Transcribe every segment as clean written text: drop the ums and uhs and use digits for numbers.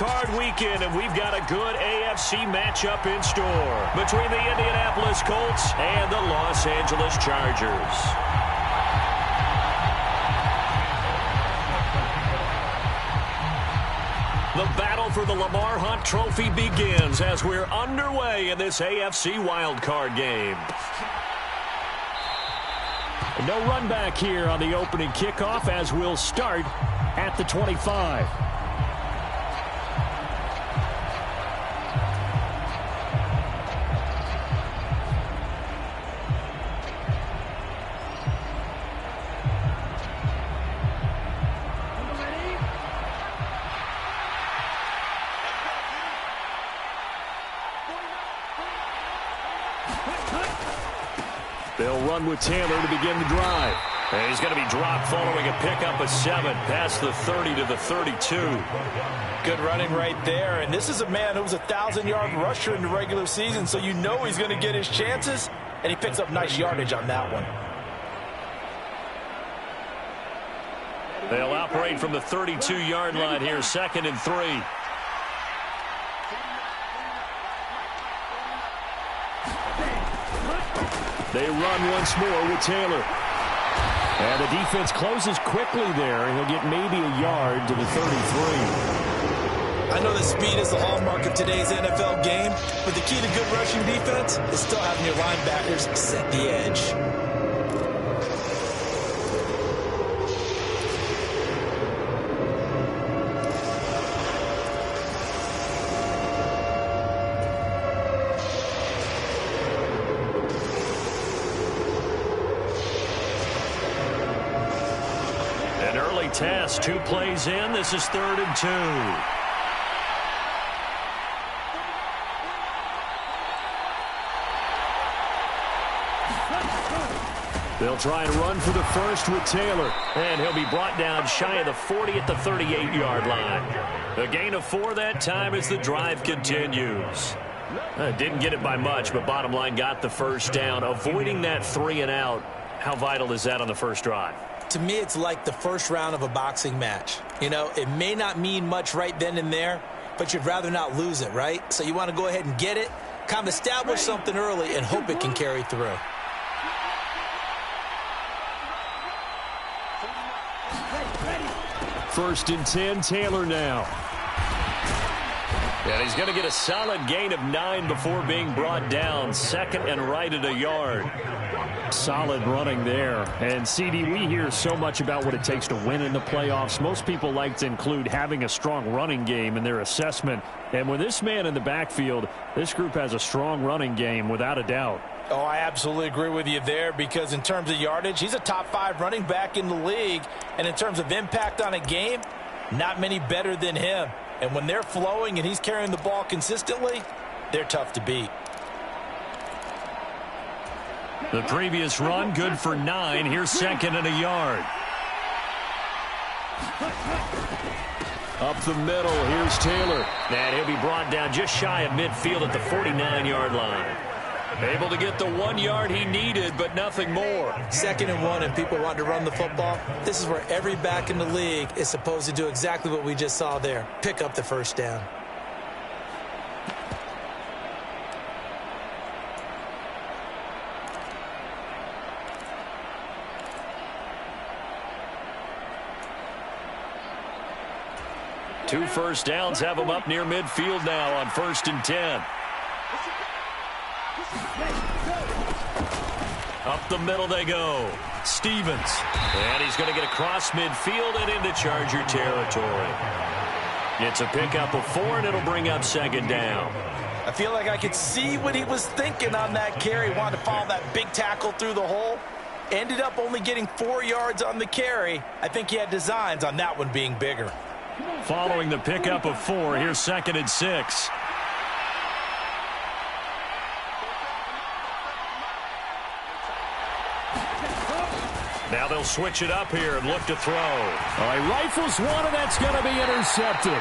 Card weekend, and we've got a good AFC matchup in store between the Indianapolis Colts and the Los Angeles Chargers. The battle for the Lamar Hunt Trophy begins as we're underway in this AFC wildcard game. No run back here on the opening kickoff as we'll start at the 25. They'll run with Taylor to begin the drive. And he's going to be dropped following a pickup of 7 past the 30 to the 32. Good running right there. And this is a man who was a 1,000-yard rusher in the regular season, so you know he's going to get his chances, and he picks up nice yardage on that one. They'll operate from the 32-yard line here, 2nd and 3. They run once more with Taylor. And the defense closes quickly there. He'll get maybe a yard to the 33. I know that speed is the hallmark of today's NFL game, but the key to good rushing defense is still having your linebackers set the edge. Test, 2 plays in. This is 3rd and 2. They'll try and run for the first with Taylor. And he'll be brought down shy of the 40 at the 38-yard line. A gain of 4 that time as the drive continues. Didn't get it by much, but bottom line got the first down. Avoiding that 3 and out. How vital is that on the first drive? To me, it's like the first round of a boxing match. You know, it may not mean much right then and there, but you'd rather not lose it, right? So you want to go ahead and get it, kind of establish something early, and hope it can carry through. First and 10, Taylor now. And he's going to get a solid gain of 9 before being brought down. 2nd and right at a yard. Solid running there. And, CD, we hear so much about what it takes to win in the playoffs. Most people like to include having a strong running game in their assessment. And with this man in the backfield, this group has a strong running game without a doubt. Oh, I absolutely agree with you there because in terms of yardage, he's a top 5 running back in the league. And in terms of impact on a game, not many better than him. And when they're flowing and he's carrying the ball consistently, they're tough to beat. The previous run, good for 9. Here's 2nd and a yard. Up the middle, here's Taylor. And he'll be brought down just shy of midfield at the 49-yard line. Able to get the 1 yard he needed, but nothing more. 2nd and 1, and people want to run the football. This is where every back in the league is supposed to do exactly what we just saw there. Pick up the first down. Two first downs have them up near midfield now on 1st and 10. Up the middle they go. Stevens. And he's going to get across midfield and into Charger territory. It's a pickup of 4, and it'll bring up 2nd down. I feel like I could see what he was thinking on that carry. Wanted to follow that big tackle through the hole. Ended up only getting 4 yards on the carry. I think he had designs on that one being bigger. Following the pickup of 4, here's 2nd and 6. Now they'll switch it up here and look to throw. All right, rifles one, and that's going to be intercepted.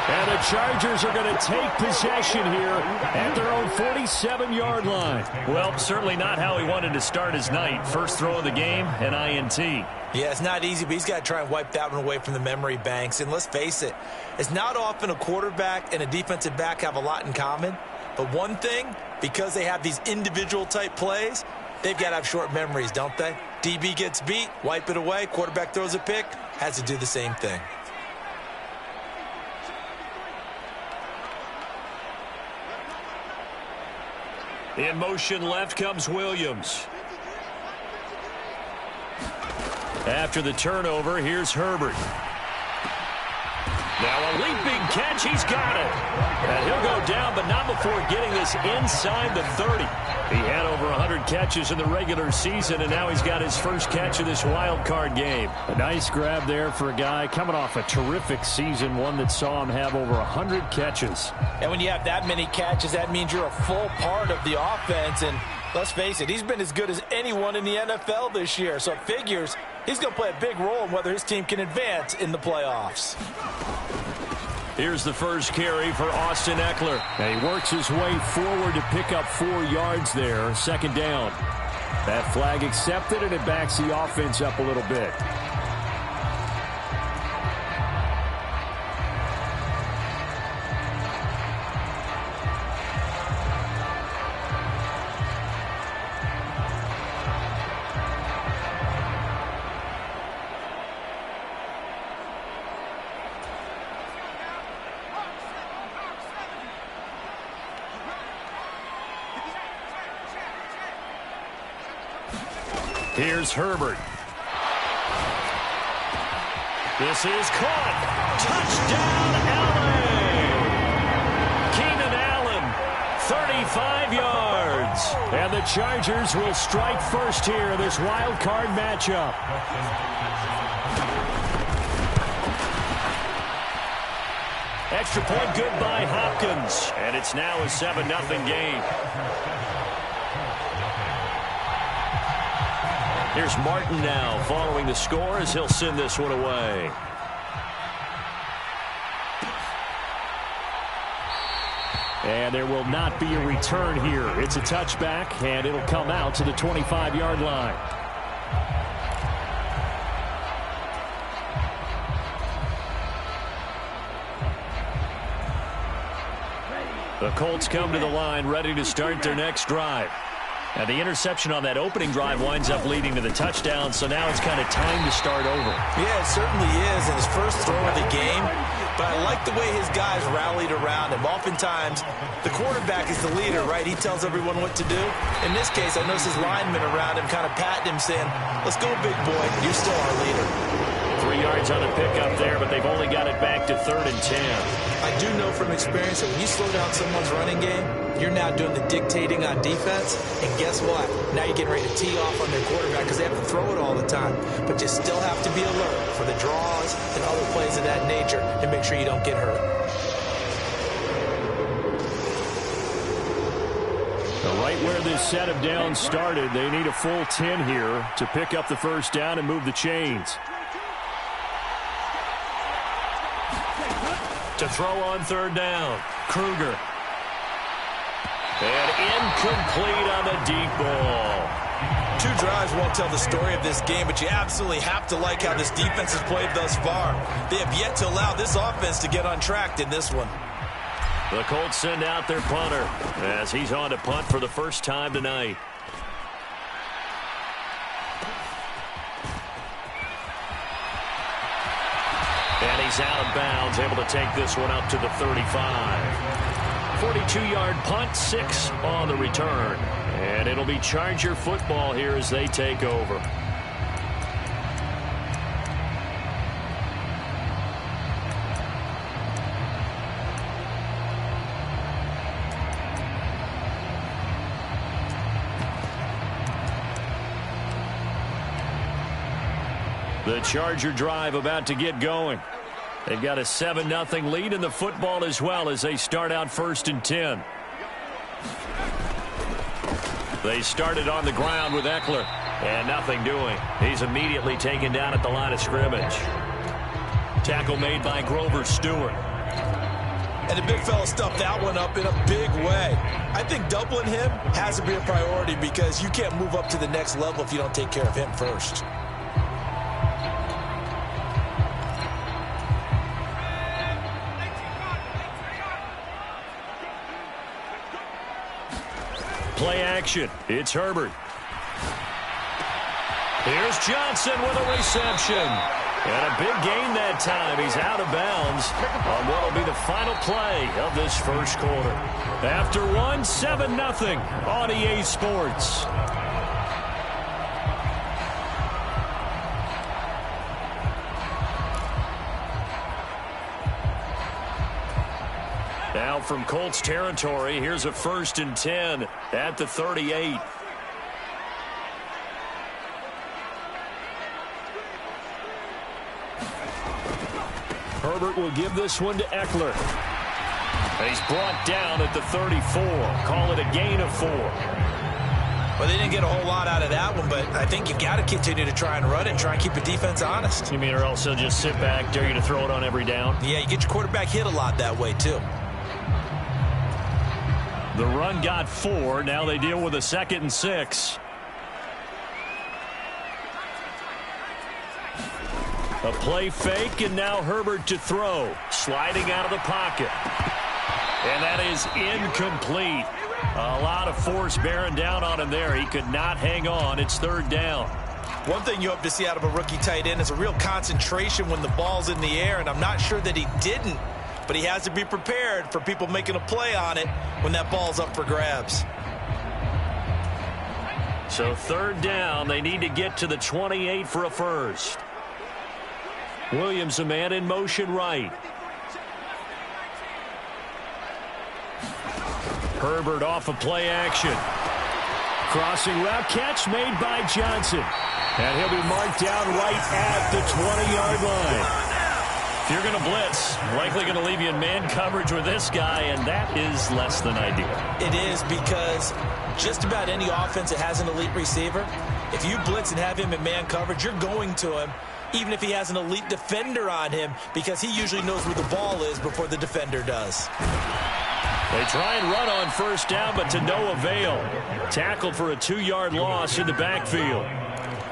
And the Chargers are going to take possession here at their own 47-yard line. Well, certainly not how he wanted to start his night. First throw of the game, an INT. Yeah, it's not easy, but he's got to try and wipe that one away from the memory banks. And let's face it, it's not often a quarterback and a defensive back have a lot in common. But one thing, because they have these individual type plays, they've got to have short memories, don't they? DB gets beat, wipe it away, quarterback throws a pick, has to do the same thing. In motion left comes Williams. After the turnover, here's Herbert. Now a leaping catch, he's got it. And he'll go down, but not before getting this inside the 30. He had over 100 catches in the regular season, and now he's got his first catch of this wild card game. A nice grab there for a guy coming off a terrific season, one that saw him have over 100 catches. And when you have that many catches, that means you're a full part of the offense. And let's face it, he's been as good as anyone in the NFL this year. So it figures he's going to play a big role in whether his team can advance in the playoffs. Here's the first carry for Austin Ekeler. And he works his way forward to pick up 4 yards there. Second down. That flag accepted, and it backs the offense up a little bit. Here's Herbert. This is caught. Touchdown, LA! Keenan Allen, 35 yards. And the Chargers will strike first here in this wild card matchup. Extra point good by Hopkins. And it's now a 7-0 game. Here's Martin now following the score as he'll send this one away. And there will not be a return here. It's a touchback, and it'll come out to the 25-yard line. The Colts come to the line ready to start their next drive. Now, the interception on that opening drive winds up leading to the touchdown, so now it's kind of time to start over. Yeah, it certainly is in his first throw of the game, but I like the way his guys rallied around him. Oftentimes, the quarterback is the leader, right? He tells everyone what to do. In this case, I notice his linemen around him kind of patting him, saying, let's go, big boy. You're still our leader. 3 yards on the pickup there, but they've only got it back to 3rd and 10. I do know from experience that when you slow down someone's running game, you're now doing the dictating on defense, and guess what? Now you're getting ready to tee off on their quarterback because they have to throw it all the time. But you still have to be alert for the draws and other plays of that nature and make sure you don't get hurt. Right where this set of downs started, they need a full 10 here to pick up the first down and move the chains. To throw on 3rd down, Kruger. And incomplete on the deep ball. 2 drives won't tell the story of this game, but you absolutely have to like how this defense has played thus far. They have yet to allow this offense to get untracked in this one. The Colts send out their punter as he's on to punt for the first time tonight. And he's out of bounds, able to take this one up to the 35. 42-yard punt, 6 on the return. And it'll be Charger football here as they take over. The Charger drive about to get going. They've got a 7-0 lead in the football as well as they start out 1st and 10. They started on the ground with Ekeler. And nothing doing. He's immediately taken down at the line of scrimmage. Tackle made by Grover Stewart. And the big fella stuffed that one up in a big way. I think doubling him has to be a priority because you can't move up to the next level if you don't take care of him first. Play action. It's Herbert. Here's Johnson with a reception. And a big gain that time. He's out of bounds on what will be the final play of this first quarter. After one, 7-0 on EA Sports. Now from Colts territory, here's a 1st and 10 at the 38. Herbert will give this one to Eckler. He's brought down at the 34. Call it a gain of 4. Well, they didn't get a whole lot out of that one, but I think you've got to continue to try and run it and try and keep the defense honest. You mean or else they'll just sit back, dare you to throw it on every down? Yeah, you get your quarterback hit a lot that way, too. The run got 4. Now they deal with a 2nd and 6. A play fake, and now Herbert to throw. Sliding out of the pocket. And that is incomplete. A lot of force bearing down on him there. He could not hang on. It's 3rd down. One thing you hope to see out of a rookie tight end is a real concentration when the ball's in the air, and I'm not sure that he didn't, but he has to be prepared for people making a play on it when that ball's up for grabs. So 3rd down. They need to get to the 28 for a first. Williams, a man in motion right. Herbert off of play action. Crossing route catch made by Johnson. And he'll be marked down right at the 20-yard line. If you're going to blitz, likely going to leave you in man coverage with this guy, and that is less than ideal. It is because just about any offense that has an elite receiver, if you blitz and have him in man coverage, you're going to him, even if he has an elite defender on him, because he usually knows where the ball is before the defender does. They try and run on 1st down, but to no avail. Tackled for a 2-yard loss in the backfield.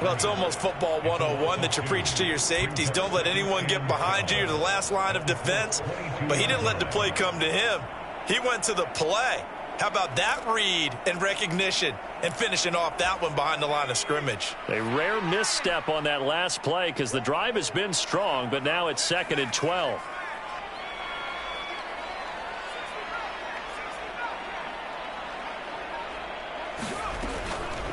Well, it's almost football 101 that you preach to your safeties. Don't let anyone get behind you. You're the last line of defense. But he didn't let the play come to him. He went to the play. How about that read and recognition and finishing off that one behind the line of scrimmage? A rare misstep on that last play because the drive has been strong, but now it's 2nd and 12.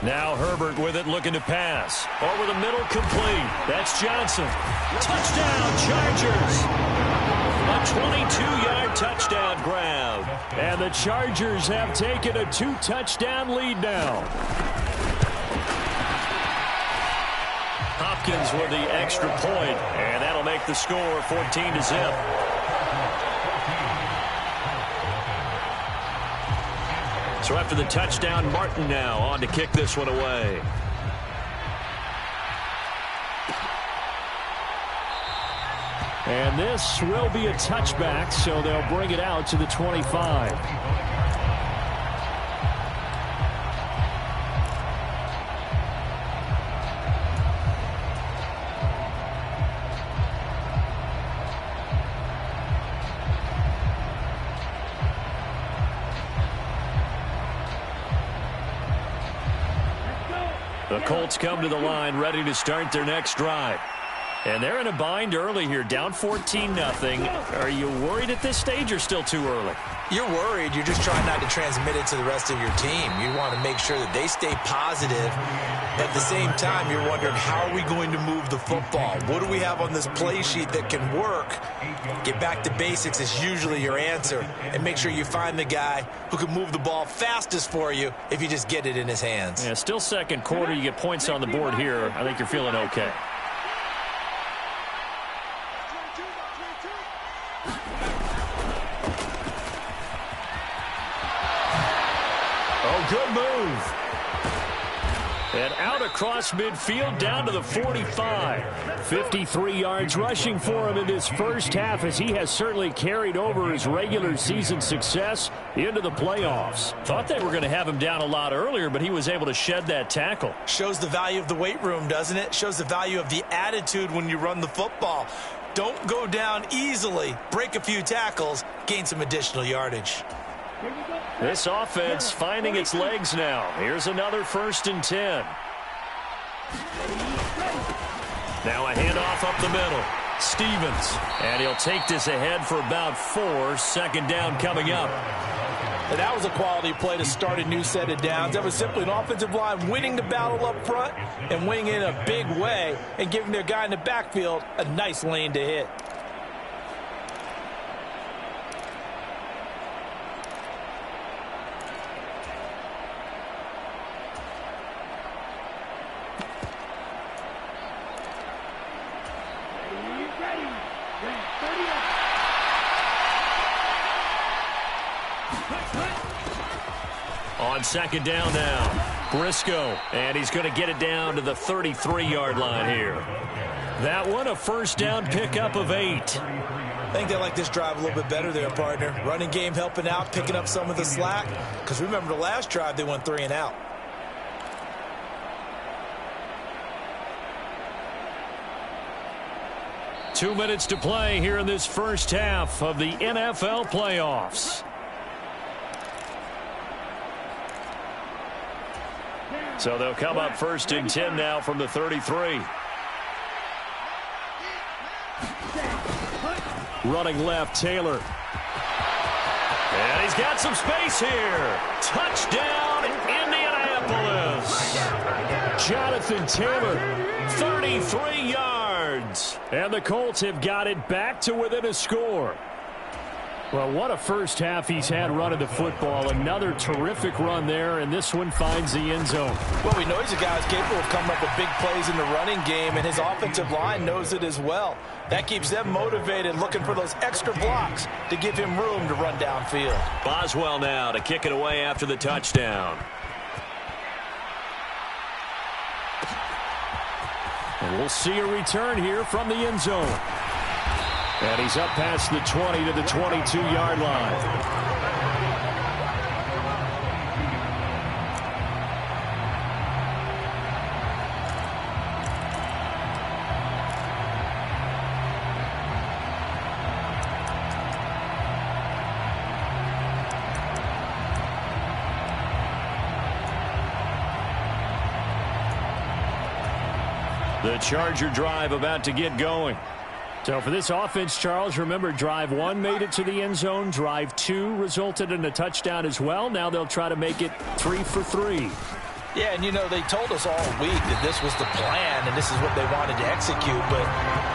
Now Herbert with it, looking to pass. Over the middle, complete. That's Johnson. Touchdown, Chargers. A 22-yard touchdown grab. And the Chargers have taken a 2-touchdown lead now. Hopkins with the extra point, and that'll make the score 14-0. So after the touchdown, Martin now on to kick this one away. And this will be a touchback, so they'll bring it out to the 25. The Colts come to the line ready to start their next drive. And they're in a bind early here, down 14-0. Are you worried at this stage or still too early? You're worried. You're just trying not to transmit it to the rest of your team. You want to make sure that they stay positive. At the same time, you're wondering, how are we going to move the football? What do we have on this play sheet that can work? Get back to basics is usually your answer. And make sure you find the guy who can move the ball fastest for you if you just get it in his hands. Yeah, still 2nd quarter. You get points on the board here. I think you're feeling okay. Good move. And out across midfield down to the 45. 53 yards rushing for him in this first half, as he has certainly carried over his regular season success into the playoffs. Thought they were going to have him down a lot earlier, but he was able to shed that tackle. Shows the value of the weight room, doesn't it? Shows the value of the attitude when you run the football. Don't go down easily. Break a few tackles. Gain some additional yardage. This offense finding its legs now. Here's another 1st and 10. Now a handoff up the middle. Stevens. And he'll take this ahead for about 4. 2nd down coming up. And that was a quality play to start a new set of downs. That was simply an offensive line winning the battle up front and winning in a big way and giving their guy in the backfield a nice lane to hit. On 2nd down now, Briscoe, and he's going to get it down to the 33-yard line here. That one a 1st down pickup of 8. I think they like this drive a little bit better there, partner. Running game helping out, picking up some of the slack. Because remember the last drive, they went 3 and out. Two minutes to play here in this first half of the NFL playoffs. So they'll come up 1st and 10 now from the 33. Running left, Taylor. And he's got some space here. Touchdown, Indianapolis. Jonathan Taylor, 33 yards. And the Colts have got it back to within a score. Well, what a first half he's had running the football. Another terrific run there, and this one finds the end zone. Well, we know he's a guy who's capable of coming up with big plays in the running game, and his offensive line knows it as well. That keeps them motivated, looking for those extra blocks to give him room to run downfield. Boswell now to kick it away after the touchdown. And we'll see a return here from the end zone. And he's up past the 20 to the 22-yard line. The Charger drive about to get going. So for this offense, Charles, remember, drive 1 made it to the end zone. Drive 2 resulted in a touchdown as well. Now they'll try to make it 3 for 3. Yeah, and you know, they told us all week that this was the plan and this is what they wanted to execute, but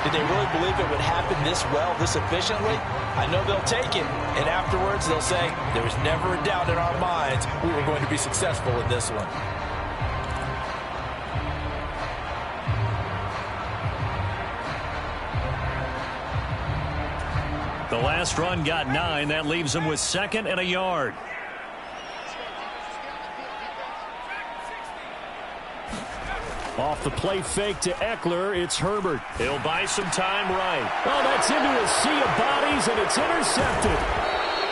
did they really believe it would happen this well, this efficiently? I know they'll take it, and afterwards they'll say, there was never a doubt in our minds we were going to be successful in this one. The last run got 9. That leaves them with 2nd and a yard. Off the play fake to Eckler, it's Herbert. He'll buy some time right. Oh, that's into a sea of bodies, and it's intercepted.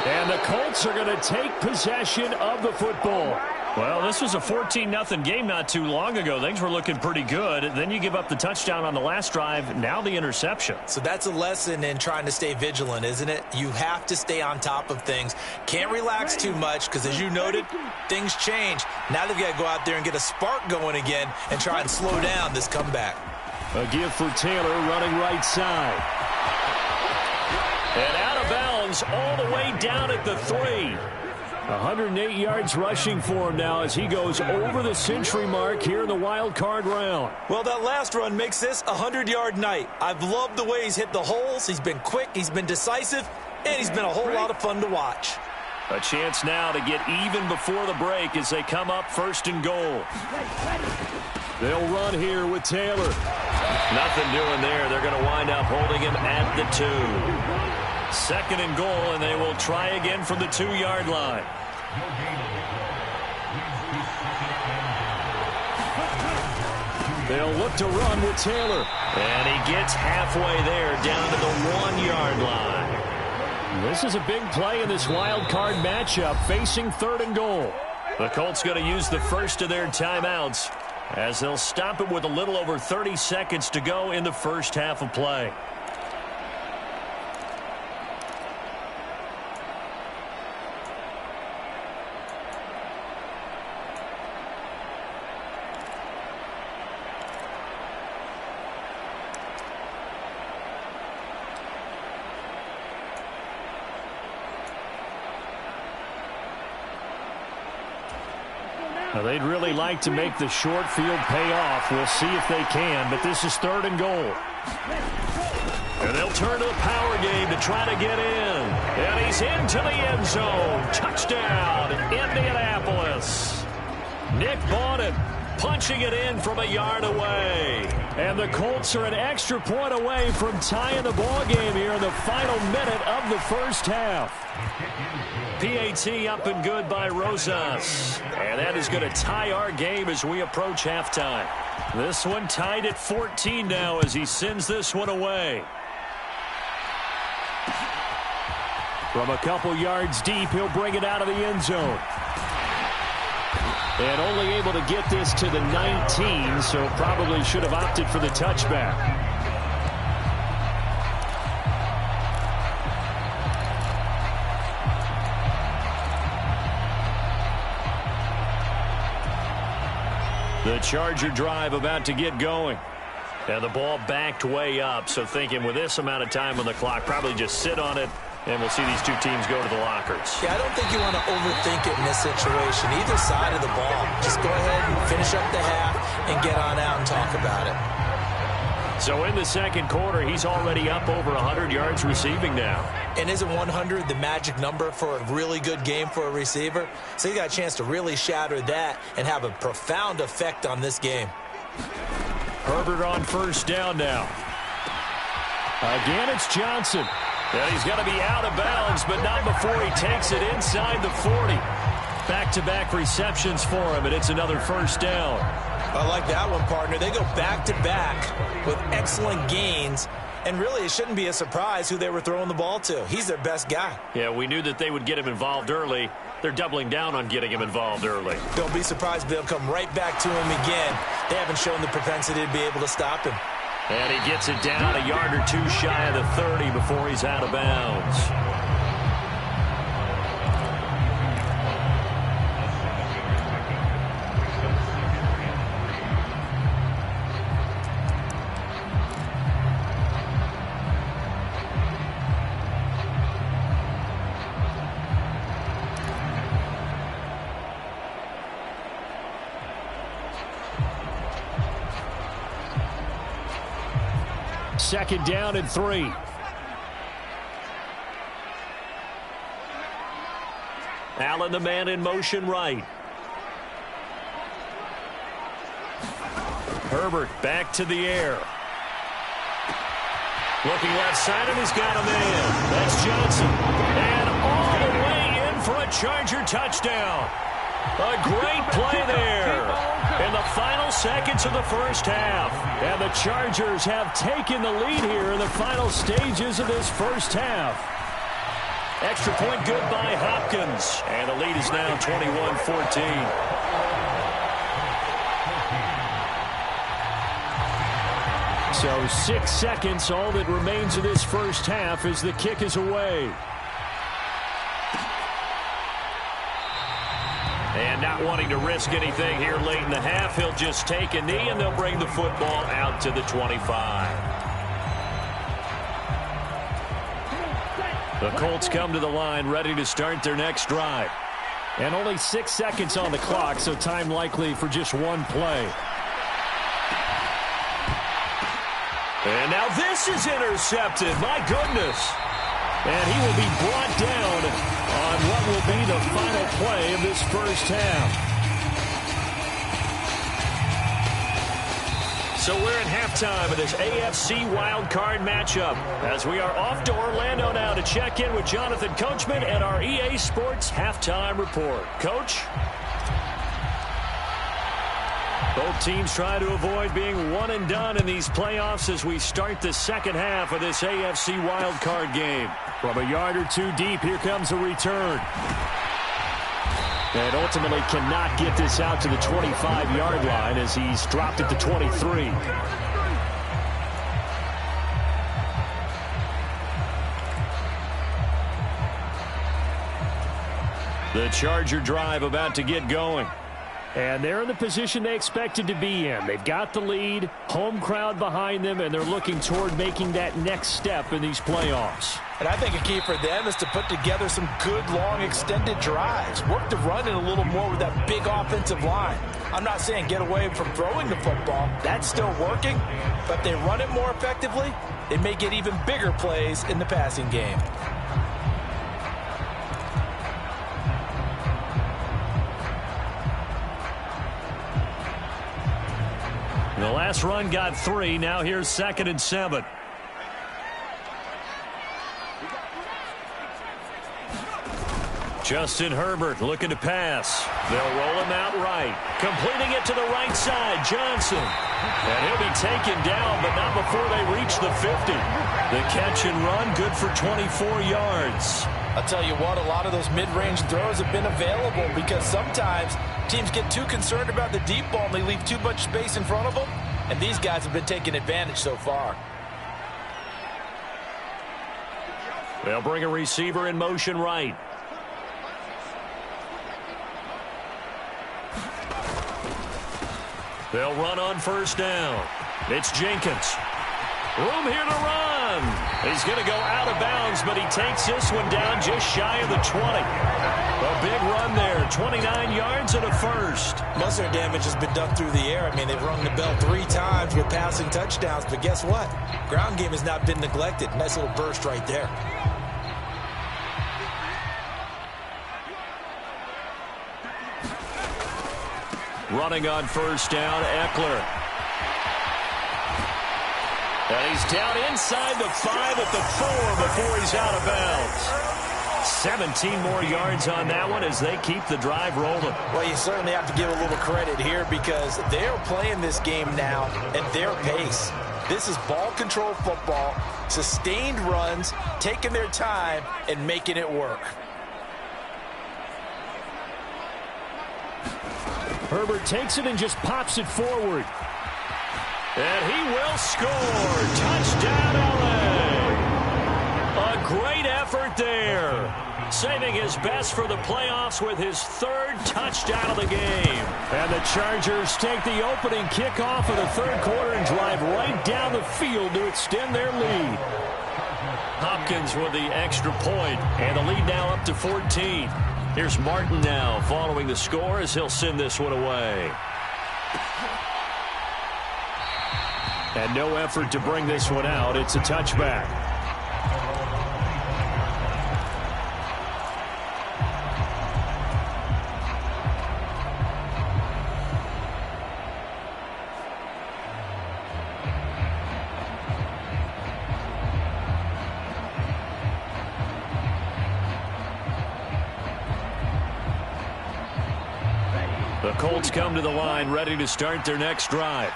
And the Colts are going to take possession of the football. Well, this was a 14-0 game not too long ago. Things were looking pretty good. Then you give up the touchdown on the last drive. Now the interception. So that's a lesson in trying to stay vigilant, isn't it? You have to stay on top of things. Can't relax too much because, as you noted, things change. Now they've got to go out there and get a spark going again and try and slow down this comeback. A give for Taylor running right side. And out of bounds all the way down at the 3. 108 yards rushing for him now as he goes over the century mark here in the wild card round. Well, that last run makes this a 100-yard night. I've loved the way he's hit the holes. He's been quick, he's been decisive, and he's been a whole lot of fun to watch. A chance now to get even before the break as they come up 1st and goal. They'll run here with Taylor. Nothing doing there. They're going to wind up holding him at the 2. 2nd and goal, and they will try again from the 2-yard line. They'll look to run with Taylor. And he gets halfway there, down to the 1-yard line. This is a big play in this wild card matchup, facing 3rd and goal. The Colts going to use the first of their timeouts as they'll stop it with a little over 30 seconds to go in the first half of play. Now, they'd really like to make the short field pay off. We'll see if they can, but this is 3rd and goal. And they'll turn to the power game to try to get in. And he's into the end zone. Touchdown, Indianapolis. Nick Bawden punching it in from a yard away. And the Colts are an extra point away from tying the ball game here in the final minute of the first half. PAT up and good by Rosas. And that is going to tie our game as we approach halftime. This one tied at 14 now as he sends this one away. From a couple yards deep, he'll bring it out of the end zone. And only able to get this to the 19, so probably should have opted for the touchback. The Charger drive about to get going. And the ball backed way up, so thinking with this amount of time on the clock, probably just sit on it, and we'll see these two teams go to the lockers. Yeah, I don't think you want to overthink it in this situation. Either side of the ball. Just go ahead and finish up the half and get on out and talk about it. So in the second quarter, he's already up over 100 yards receiving now. And isn't 100 the magic number for a really good game for a receiver? So you got a chance to really shatter that and have a profound effect on this game. Herbert on first down now. Again, it's Johnson. And he's going to be out of bounds, but not before he takes it inside the 40. Back-to-back receptions for him, and it's another first down. I like that one, partner. They go back-to-back with excellent gains, and really it shouldn't be a surprise who they were throwing the ball to. He's their best guy. Yeah, we knew that they would get him involved early. They're doubling down on getting him involved early. Don't be surprised if they'll come right back to him again. They haven't shown the propensity to be able to stop him. And he gets it down a yard or two shy of the 30 before he's out of bounds. Second down and 3. Allen, the man in motion right. Herbert back to the air. Looking left side, and he's got a man. That's Johnson. And all the way in for a Charger touchdown. A great play there in the final seconds of the first half. And the Chargers have taken the lead here in the final stages of this first half. Extra point good by Hopkins. And the lead is now 21-14. So 6 seconds, all that remains of this first half as the kick is away. And not wanting to risk anything here late in the half, he'll just take a knee and they'll bring the football out to the 25. The Colts come to the line ready to start their next drive. And only 6 seconds on the clock, so time likely for just one play. And now this is intercepted. My goodness. And he will be brought down on what will be the final play of this first half. So we're at halftime of this AFC wildcard matchup as we are off to Orlando now to check in with Jonathan Coachman and our EA Sports Halftime Report. Coach? Both teams try to avoid being one and done in these playoffs as we start the second half of this AFC wildcard game. From a yard or two deep, here comes a return. And ultimately cannot get this out to the 25-yard line as he's dropped it to 23. The Charger drive about to get going. And they're in the position they expected to be in. They've got the lead, home crowd behind them, and they're looking toward making that next step in these playoffs. And I think a key for them is to put together some good, long, extended drives. Work the run in a little more with that big offensive line. I'm not saying get away from throwing the football. That's still working. But if they run it more effectively, they may get even bigger plays in the passing game. The last run got 3. Now here's 2nd and 7. Justin Herbert looking to pass. They'll roll him out right. Completing it to the right side, Johnson. And he'll be taken down, but not before they reach the 50. The catch and run, good for 24 yards. I'll tell you what, a lot of those mid-range throws have been available because sometimes teams get too concerned about the deep ball and they leave too much space in front of them. And these guys have been taking advantage so far. They'll bring a receiver in motion right. They'll run on 1st down. It's Jenkins. Room here to run. He's going to go out of bounds, but he takes this one down just shy of the 20. A big run there, 29 yards and a first. Most of their damage has been done through the air. I mean, they've rung the bell 3 times with passing touchdowns, but guess what? Ground game has not been neglected. Nice little burst right there. Running on 1st down, Eckler. And he's down inside the 5 at the 4 before he's out of bounds. 17 more yards on that one as they keep the drive rolling. Well, you certainly have to give a little credit here because they're playing this game now at their pace. This is ball control football, sustained runs, taking their time and making it work. Herbert takes it and just pops it forward. And he will score. Touchdown, LA. A great effort there. Saving his best for the playoffs with his 3rd touchdown of the game. And the Chargers take the opening kickoff of the 3rd quarter and drive right down the field to extend their lead. Hopkins with the extra point, and the lead now up to 14. Here's Martin now following the score as he'll send this one away. And no effort to bring this one out. It's a touchback. The Colts come to the line ready to start their next drive.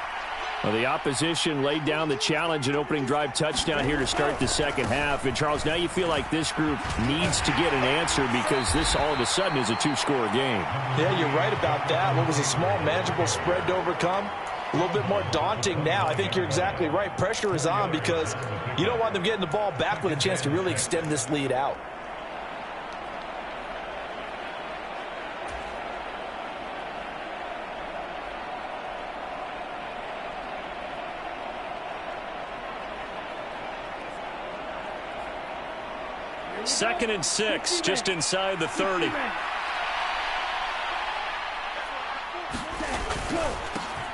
Well, the opposition laid down the challenge and opening drive touchdown here to start the second half. And, Charles, now you feel like this group needs to get an answer because this all of a sudden is a 2-score game. Yeah, you're right about that. What was a small, manageable spread to overcome? A little bit more daunting now. I think you're exactly right. Pressure is on because you don't want them getting the ball back with a chance to really extend this lead out. Second and 6, just inside the 30.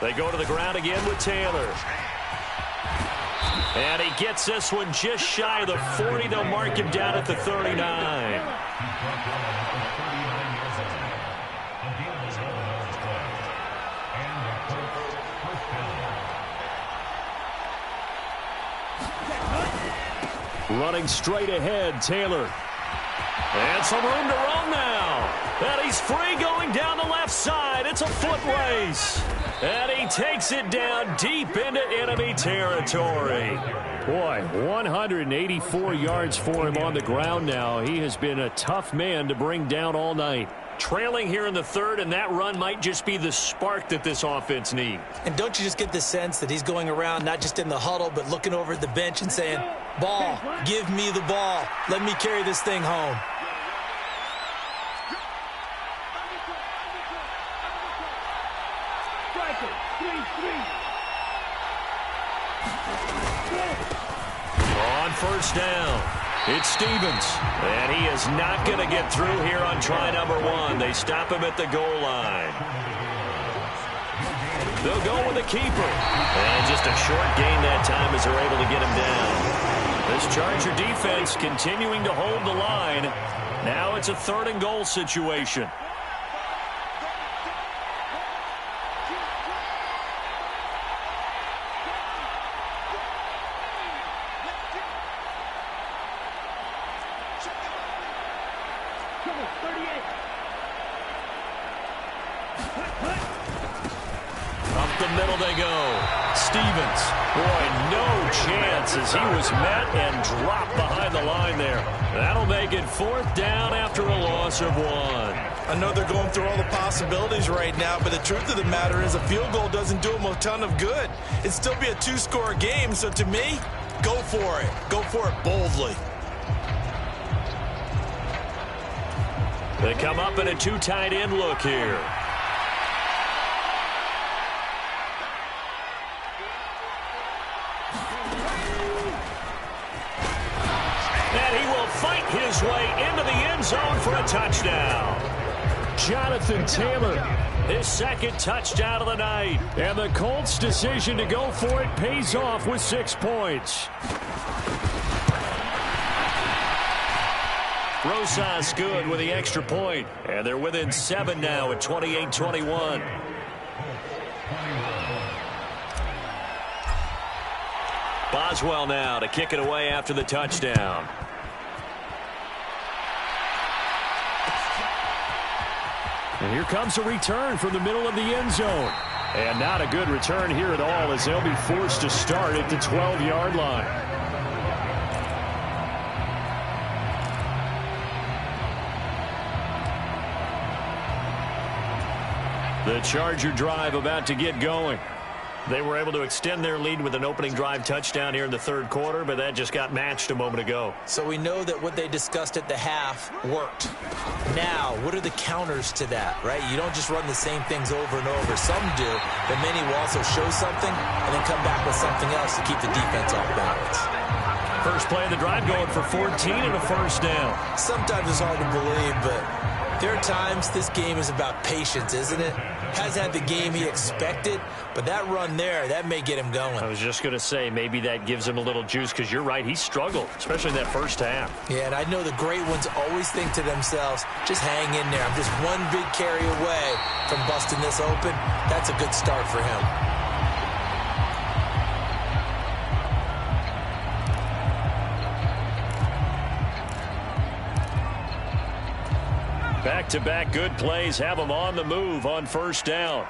They go to the ground again with Taylor. And he gets this one just shy of the 40. They'll mark him down at the 39. Running straight ahead, Taylor. And some room to run now. And he's free going down the left side. It's a foot race. And he takes it down deep into enemy territory. Boy, 184 yards for him on the ground now. He has been a tough man to bring down all night. Trailing here in the third, and that run might just be the spark that this offense needs. And don't you just get the sense that he's going around not just in the huddle, but looking over at the bench and saying, ball, give me the ball. Let me carry this thing home. On first down, it's Stevens. And he is not going to get through here on try number one. They stop him at the goal line. They'll go with the keeper. And just a short gain that time as they're able to get him down. This Charger defense continuing to hold the line. Now it's a 3rd and goal situation. Up the middle they go. Stevens. Boy, no chance as he was met and dropped behind the line there. That'll make it 4th down after a loss of 1. I know they're going through all the possibilities right now, but the truth of the matter is a field goal doesn't do them a ton of good. It'd still be a 2-score game, so to me, go for it. Go for it boldly. They come up in a 2 tight end look here. And he will fight his way into the end zone for a touchdown. Jonathan Taylor, his 2nd touchdown of the night. And the Colts' decision to go for it pays off with 6 points. Rosas good with the extra point. And they're within 7 now at 28-21. Boswell now to kick it away after the touchdown. And here comes a return from the middle of the end zone. And not a good return here at all as they'll be forced to start at the 12-yard line. The Charger drive about to get going. They were able to extend their lead with an opening drive touchdown here in the 3rd quarter, but that just got matched a moment ago. So we know that what they discussed at the half worked. Now, what are the counters to that, right? You don't just run the same things over and over. Some do, but many will also show something and then come back with something else to keep the defense off balance. First play of the drive going for 14 and a 1st down. Sometimes it's hard to believe, but there are times this game is about patience, isn't it? Hasn't had the game he expected, but that run there, that may get him going. I was just going to say, maybe that gives him a little juice, because you're right, he struggled, especially in that first half. Yeah, and I know the great ones always think to themselves, just hang in there. I'm just one big carry away from busting this open. That's a good start for him. Back-to-back good plays have them on the move on 1st down.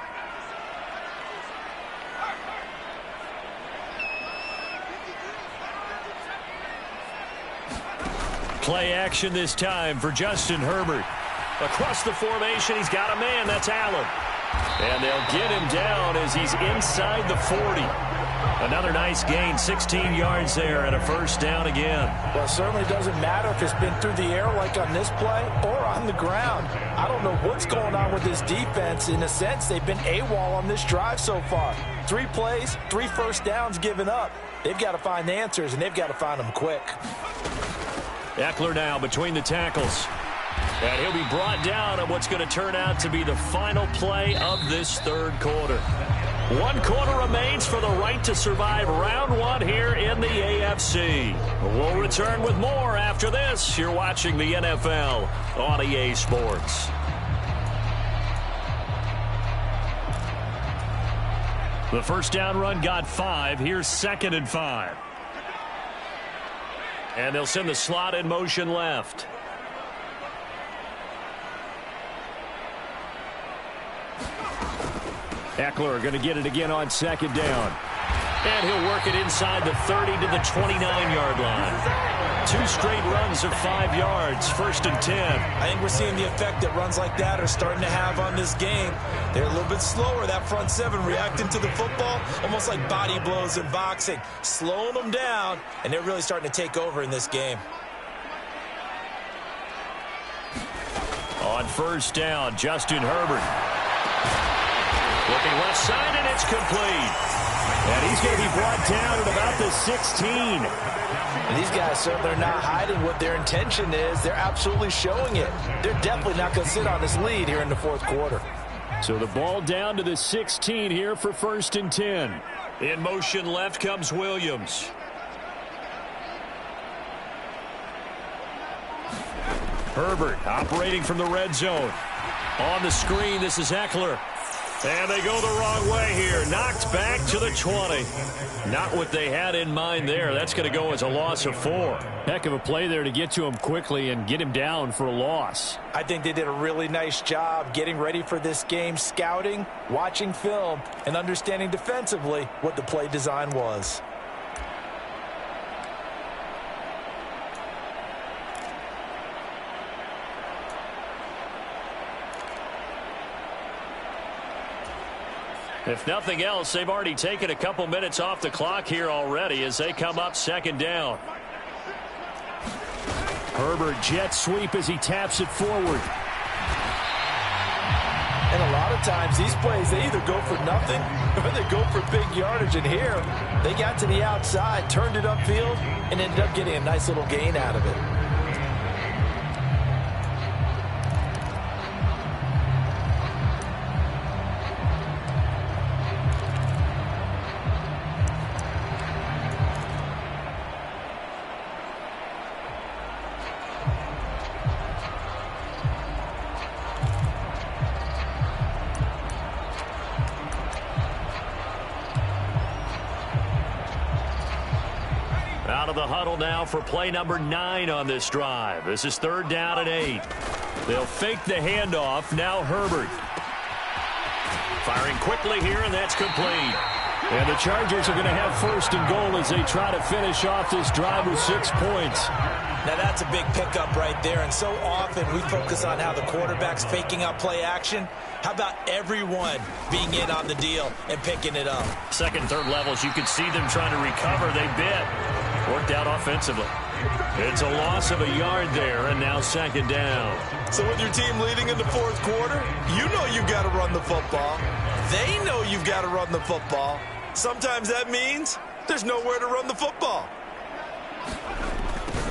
Play action this time for Justin Herbert. Across the formation, he's got a man. That's Allen. And they'll get him down as he's inside the 40. Another nice gain, 16 yards there, and a 1st down again. Well, it certainly doesn't matter if it's been through the air like on this play or on the ground. I don't know what's going on with this defense. In a sense, they've been AWOL on this drive so far. 3 plays, 3 1st downs given up. They've got to find answers, and they've got to find them quick. Eckler now between the tackles. And he'll be brought down at what's going to turn out to be the final play of this 3rd quarter. 1 quarter remains for the right to survive round 1 here in the AFC. We'll return with more after this. You're watching the NFL on EA Sports. The 1st down run got 5. Here's 2nd and 5. And they'll send the slot in motion left. Eckler going to get it again on second down. And he'll work it inside the 30 to the 29-yard line. 2 straight runs of 5 yards, 1st and 10. I think we're seeing the effect that runs like that are starting to have on this game. They're a little bit slower, that front 7, reacting to the football, almost like body blows in boxing, slowing them down, and they're really starting to take over in this game. On first down, Justin Herbert. Looking left side, and it's complete. And he's going to be brought down at about the 16. And these guys certainly are not hiding what their intention is. They're absolutely showing it. They're definitely not going to sit on this lead here in the 4th quarter. So the ball down to the 16 here for 1st and 10. In motion left comes Williams. Herbert operating from the red zone. On the screen, this is Eckler. And they go the wrong way here. Knocked back to the 20. Not what they had in mind there. That's going to go as a loss of 4. Heck of a play there to get to him quickly and get him down for a loss. I think they did a really nice job getting ready for this game, scouting, watching film, and understanding defensively what the play design was. If nothing else, they've already taken a couple minutes off the clock here already as they come up 2nd down. Herbert jet sweep as he taps it forward. And a lot of times these plays, they either go for nothing or they go for big yardage. And here, they got to the outside, turned it upfield, and ended up getting a nice little gain out of it. Out of the huddle now for play number 9 on this drive. This is 3rd down and 8. They'll fake the handoff. Now Herbert. Firing quickly here, and that's complete. And the Chargers are going to have 1st and goal as they try to finish off this drive with 6 points. Now that's a big pickup right there, and so often we focus on how the quarterback's faking out play action. How about everyone being in on the deal and picking it up? 2nd, 3rd levels, you could see them trying to recover. They bit. Worked out offensively. It's a loss of a yard there, and now 2nd down. So with your team leading in the 4th quarter, you know you've got to run the football. They know you've got to run the football. Sometimes that means there's nowhere to run the football.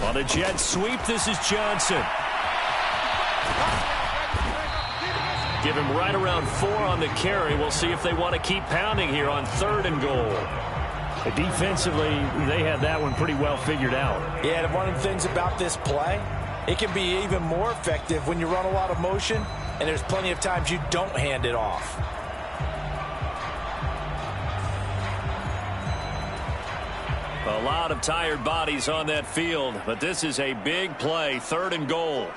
On a jet sweep, this is Johnson. Give him right around 4 on the carry. We'll see if they want to keep pounding here on 3rd and goal. Defensively, they had that one pretty well figured out. Yeah, and one of the things about this play, it can be even more effective when you run a lot of motion, and there's plenty of times you don't hand it off. A lot of tired bodies on that field, but this is a big play, 3rd and goal.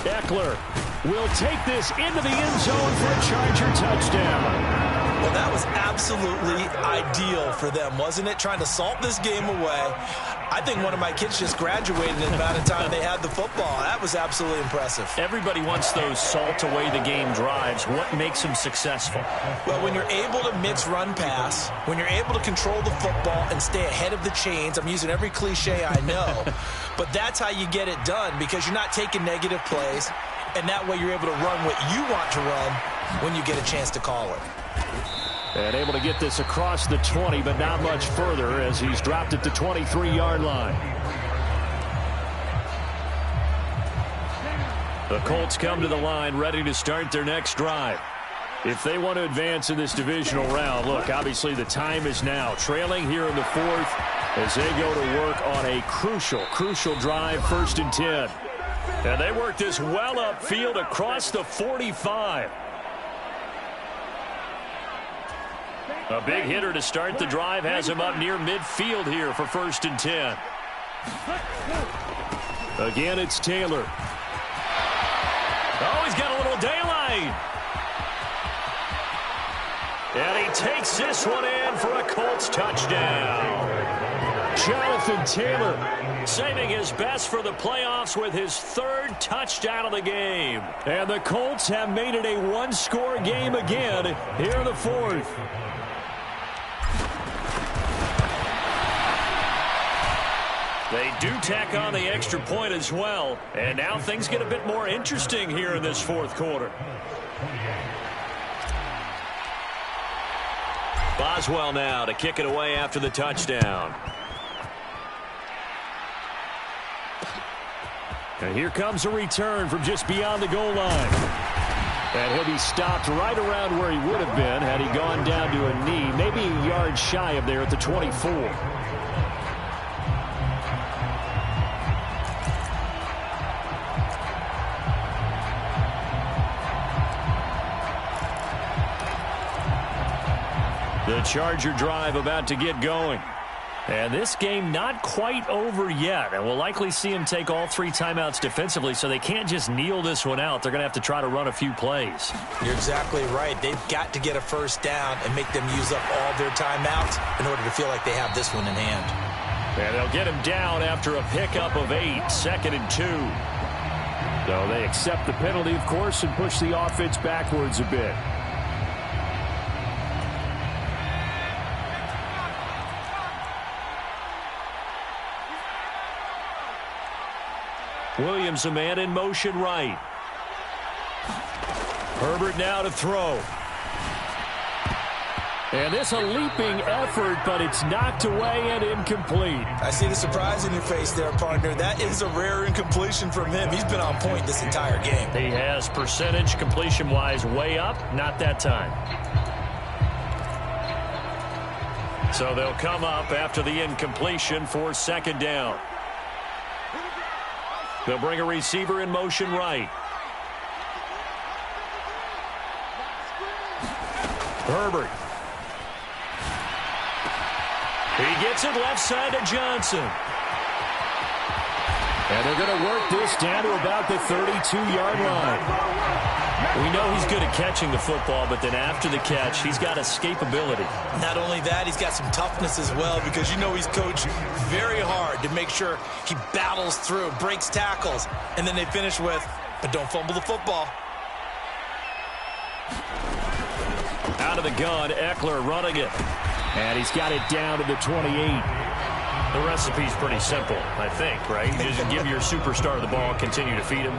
Eckler will take this into the end zone for a Charger touchdown. Well, that was absolutely ideal for them, wasn't it? Trying to salt this game away. I think one of my kids just graduated in about the time they had the football. That was absolutely impressive. Everybody wants those salt-away-the-game drives. What makes them successful? Well, when you're able to mix run-pass, when you're able to control the football and stay ahead of the chains, I'm using every cliche I know, but that's how you get it done because you're not taking negative plays, and that way you're able to run what you want to run when you get a chance to call it. And able to get this across the 20, but not much further as he's dropped at the 23-yard line. The Colts come to the line ready to start their next drive. If they want to advance in this divisional round, look, obviously the time is now. Trailing here in the 4th as they go to work on a crucial drive, 1st and 10. And they work this well upfield across the 45. A big hitter to start the drive has him up near midfield here for 1st and 10. Again, it's Taylor. Oh, he's got a little daylight. And he takes this one in for a Colts touchdown. Jonathan Taylor saving his best for the playoffs with his third touchdown of the game. And the Colts have made it a one-score game again here in the fourth. They do tack on the extra point as well. And now things get a bit more interesting here in this fourth quarter. Boswell now to kick it away after the touchdown. And here comes a return from just beyond the goal line. And he'll be stopped right around where he would have been had he gone down to a knee, maybe a yard shy of there at the 24. The Charger drive about to get going. And this game not quite over yet. And we'll likely see him take all three timeouts defensively, so they can't just kneel this one out. They're going to have to try to run a few plays. You're exactly right. They've got to get a first down and make them use up all their timeouts in order to feel like they have this one in hand. And they'll get him down after a pickup of 8, 2nd and 2. So they accept the penalty, of course, and push the offense backwards a bit. Williams, a man in motion right. Herbert now to throw. And this a leaping effort, but it's knocked away and incomplete. I see the surprise in your face there, partner. That is a rare incompletion from him. He's been on point this entire game. He has percentage completion-wise way up, not that time. So they'll come up after the incompletion for 2nd down. They'll bring a receiver in motion right. Herbert. He gets it left side to Johnson. And they're going to work this down to about the 32-yard line. We know he's good at catching the football, but then after the catch, he's got escapability. Not only that, he's got some toughness as well, because you know he's coached very hard to make sure he battles through, breaks tackles, and then they finish with, but don't fumble the football. Out of the gun, Eckler running it. And he's got it down to the 28. The recipe's pretty simple, I think, right? You just give your superstar the ball, continue to feed him.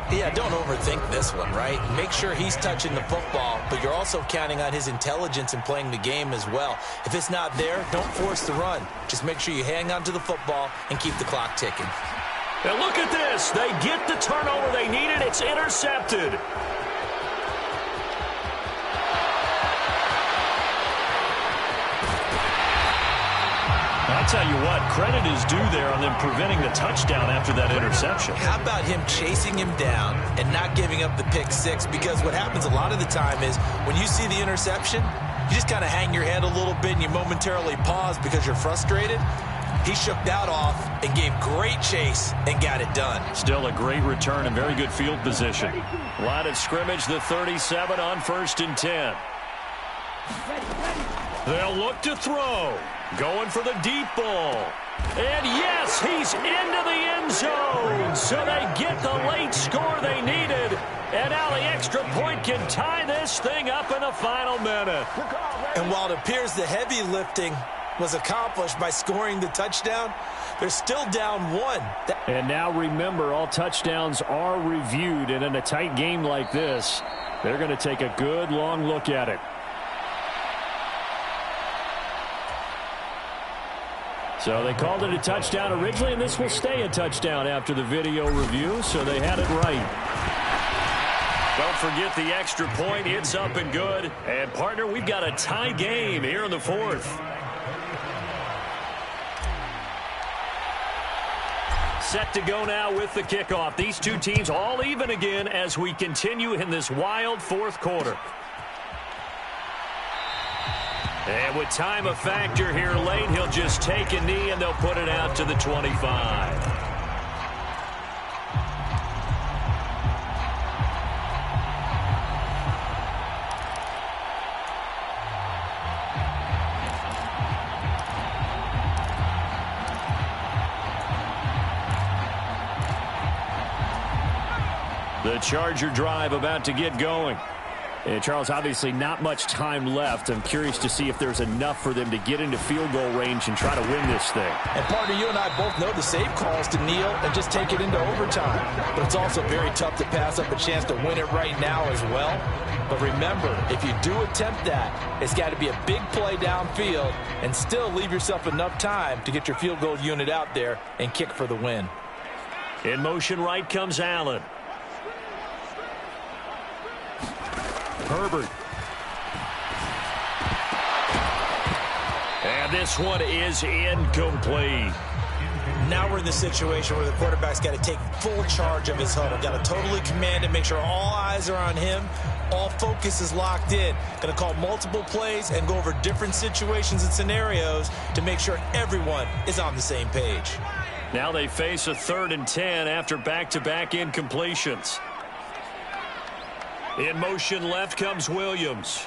Yeah, don't overthink this one, right? Make sure he's touching the football, but you're also counting on his intelligence in playing the game as well. If it's not there, don't force the run. Just make sure you hang on to the football and keep the clock ticking. And look at this. They get the turnover they needed. It's intercepted. I'll tell you what, credit is due there on them preventing the touchdown after that interception. How about him chasing him down and not giving up the pick six? Because what happens a lot of the time is when you see the interception, you just kind of hang your head a little bit and you momentarily pause because you're frustrated. He shook that off and gave great chase and got it done. Still a great return and very good field position. Line of scrimmage, the 37 on 1st and 10. They'll look to throw. Going for the deep ball. And yes, he's into the end zone. So they get the late score they needed. And now the extra point can tie this thing up in the final minute. And while it appears the heavy lifting was accomplished by scoring the touchdown, they're still down 1. And now remember, all touchdowns are reviewed. And in a tight game like this, they're going to take a good long look at it. So they called it a touchdown originally, and this will stay a touchdown after the video review, so they had it right. Don't forget the extra point. It's up and good. And, partner, we've got a tie game here in the fourth. Set to go now with the kickoff. These two teams all even again as we continue in this wild fourth quarter. And with time a factor here late, he'll just take a knee and they'll put it out to the 25. 1 The Charger drive about to get going. And Charles, obviously not much time left. I'm curious to see if there's enough for them to get into field goal range and try to win this thing. And partner, you and I both know the safe calls to kneel and just take it into overtime. But it's also very tough to pass up a chance to win it right now as well. But remember, if you do attempt that, it's got to be a big play downfield and still leave yourself enough time to get your field goal unit out there and kick for the win. In motion right comes Allen. Herbert. And this one is incomplete. Now we're in the situation where the quarterback's got to take full charge of his huddle. Got to totally command it, make sure all eyes are on him. All focus is locked in. Going to call multiple plays and go over different situations and scenarios to make sure everyone is on the same page. Now they face a 3rd and 10 after back-to-back incompletions. In motion left comes Williams.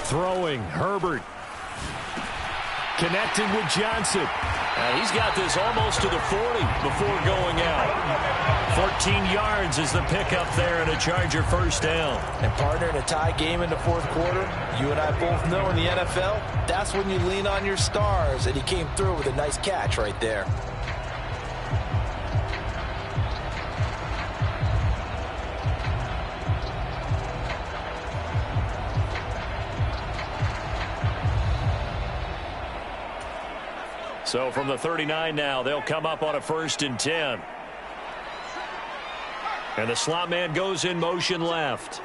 Throwing, Herbert. Connecting with Johnson. And he's got this almost to the 40 before going out. 14 yards is the pickup there and a Charger first down. And partner, in a tie game in the 4th quarter, you and I both know in the NFL, that's when you lean on your stars, and he came through with a nice catch right there. So from the 39 now, they'll come up on a 1st and 10. And the slot man goes in motion left.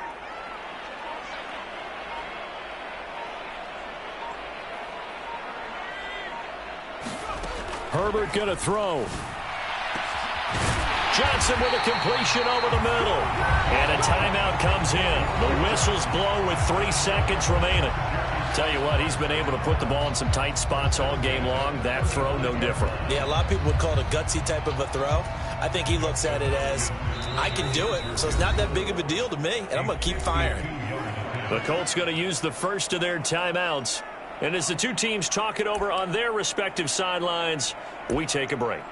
Herbert going to throw. Johnson with a completion over the middle. And a timeout comes in. The whistles blow with 3 seconds remaining. Tell you what, he's been able to put the ball in some tight spots all game long. That throw, no different. Yeah, a lot of people would call it a gutsy type of a throw. I think he looks at it as, I can do it, so it's not that big of a deal to me, and I'm going to keep firing. The Colts going to use the first of their timeouts. And as the two teams talk it over on their respective sidelines, we take a break.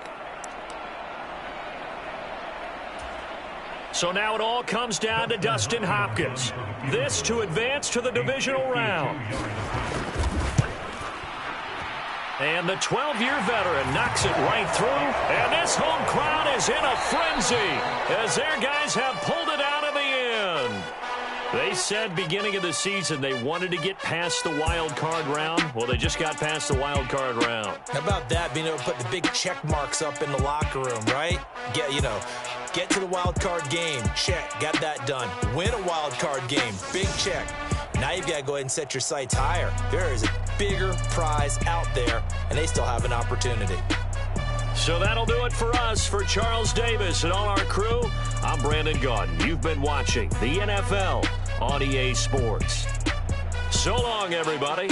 So now it all comes down to Dustin Hopkins. This to advance to the divisional round. And the 12-year veteran knocks it right through. And this home crowd is in a frenzy as their guys have pulled it out in the end. They said beginning of the season they wanted to get past the wild card round. Well, they just got past the wild card round. How about that, being able to put the big check marks up in the locker room, right? Get to the wild card game. Check. Got that done. Win a wild card game. Big check. Now you've got to go ahead and set your sights higher. There is a bigger prize out there, and they still have an opportunity. So that'll do it for us. For Charles Davis and all our crew, I'm Brandon Gaudin. You've been watching the NFL on EA Sports. So long, everybody.